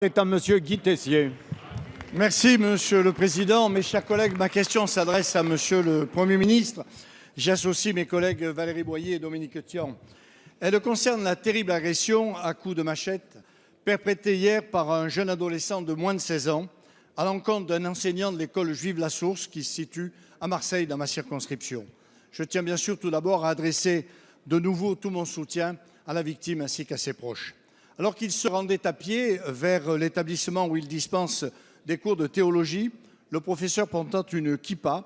C'est à Monsieur Guy Tessier. Merci, Monsieur le Président. Mes chers collègues, ma question s'adresse à Monsieur le Premier ministre. J'associe mes collègues Valérie Boyer et Dominique Tian. Elle concerne la terrible agression à coups de machette perpétrée hier par un jeune adolescent de moins de 16 ans à l'encontre d'un enseignant de l'école juive La Source qui se situe à Marseille dans ma circonscription. Je tiens bien sûr tout d'abord à adresser de nouveau tout mon soutien à la victime ainsi qu'à ses proches. Alors qu'il se rendait à pied vers l'établissement où il dispense des cours de théologie, le professeur portant une kippa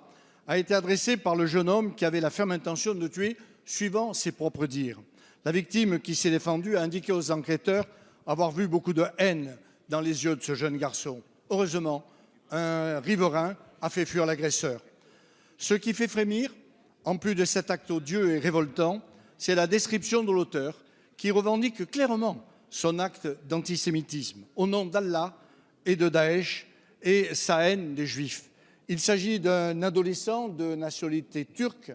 a été adressé par le jeune homme qui avait la ferme intention de le tuer, suivant ses propres dires. La victime, qui s'est défendue, a indiqué aux enquêteurs avoir vu beaucoup de haine dans les yeux de ce jeune garçon. Heureusement, un riverain a fait fuir l'agresseur. Ce qui fait frémir, en plus de cet acte odieux et révoltant, c'est la description de l'auteur qui revendique clairement son acte d'antisémitisme au nom d'Allah et de Daesh et sa haine des Juifs. Il s'agit d'un adolescent de nationalité turque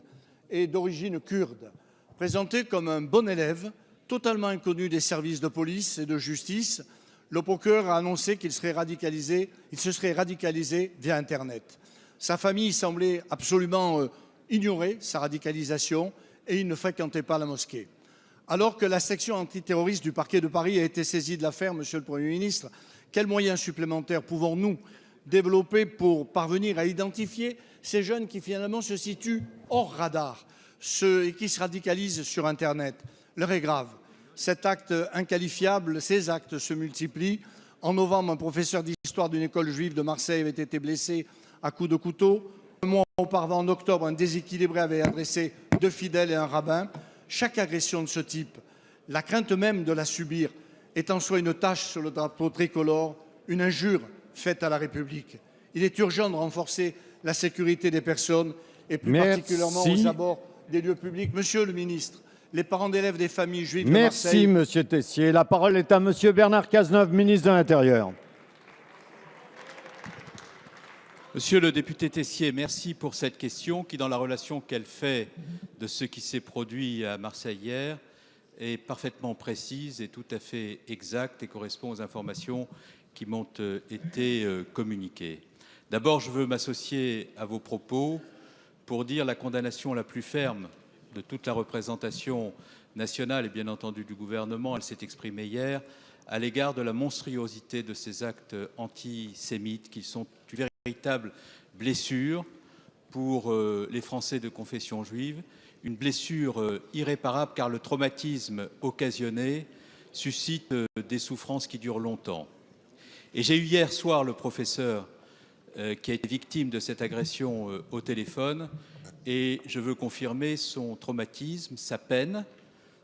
et d'origine kurde, présenté comme un bon élève, totalement inconnu des services de police et de justice. Le procureur a annoncé qu'il se serait radicalisé via Internet. Sa famille semblait absolument ignorer sa radicalisation et il ne fréquentait pas la mosquée. Alors que la section antiterroriste du parquet de Paris a été saisie de l'affaire, Monsieur le Premier ministre, quels moyens supplémentaires pouvons-nous développer pour parvenir à identifier ces jeunes qui finalement se situent hors radar et qui se radicalisent sur Internet? L'heure est grave. Cet acte inqualifiable, ces actes se multiplient. En novembre, un professeur d'histoire d'une école juive de Marseille avait été blessé à coups de couteau. Un mois auparavant, en octobre, un déséquilibré avait agressé 2 fidèles et un rabbin. Chaque agression de ce type, la crainte même de la subir, est en soi une tache sur le drapeau tricolore, une injure faite à la République. Il est urgent de renforcer la sécurité des personnes et plus particulièrement aux abords des lieux publics. Monsieur le ministre, les parents d'élèves des familles juives de Marseille... Merci, Monsieur Tessier. La parole est à Monsieur Bernard Cazeneuve, ministre de l'Intérieur. Monsieur le député Tessier, merci pour cette question qui, dans la relation qu'elle fait de ce qui s'est produit à Marseille hier, est parfaitement précise et tout à fait exacte et correspond aux informations qui m'ont été communiquées. D'abord, je veux m'associer à vos propos pour dire la condamnation la plus ferme de toute la représentation nationale et bien entendu du gouvernement. Elle s'est exprimée hier à l'égard de la monstruosité de ces actes antisémites qui sont une véritable blessure pour les Français de confession juive, une blessure irréparable car le traumatisme occasionné suscite des souffrances qui durent longtemps. Et j'ai eu hier soir le professeur qui a été victime de cette agression au téléphone et je veux confirmer son traumatisme, sa peine,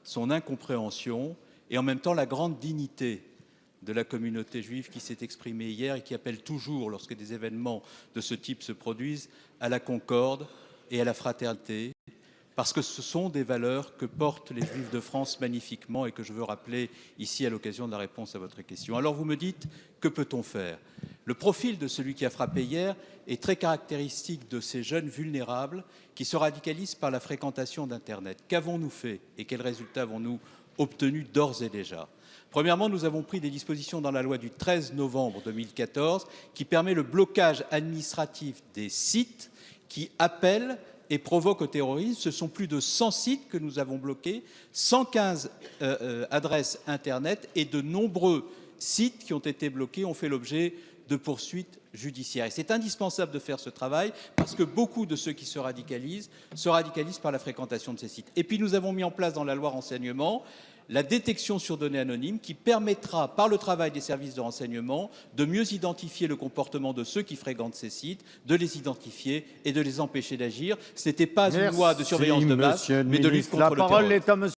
son incompréhension et en même temps la grande dignité de la communauté juive qui s'est exprimée hier et qui appelle toujours, lorsque des événements de ce type se produisent, à la concorde et à la fraternité, parce que ce sont des valeurs que portent les Juifs de France magnifiquement et que je veux rappeler ici à l'occasion de la réponse à votre question. Alors vous me dites, que peut-on faire? Le profil de celui qui a frappé hier est très caractéristique de ces jeunes vulnérables qui se radicalisent par la fréquentation d'Internet. Qu'avons-nous fait et quels résultats avons-nous obtenus d'ores et déjà? Premièrement, nous avons pris des dispositions dans la loi du 13 novembre 2014 qui permet le blocage administratif des sites qui appellent et provoquent au terrorisme. Ce sont plus de 100 sites que nous avons bloqués, 115 adresses Internet et de nombreux sites qui ont été bloqués ont fait l'objet de poursuites judiciaires. Et c'est indispensable de faire ce travail parce que beaucoup de ceux qui se radicalisent par la fréquentation de ces sites. Et puis nous avons mis en place dans la loi renseignement la détection sur données anonymes qui permettra, par le travail des services de renseignement, de mieux identifier le comportement de ceux qui fréquentent ces sites, de les identifier et de les empêcher d'agir. Ce n'était pas une loi de surveillance de masse, mais de lutte contre le terrorisme.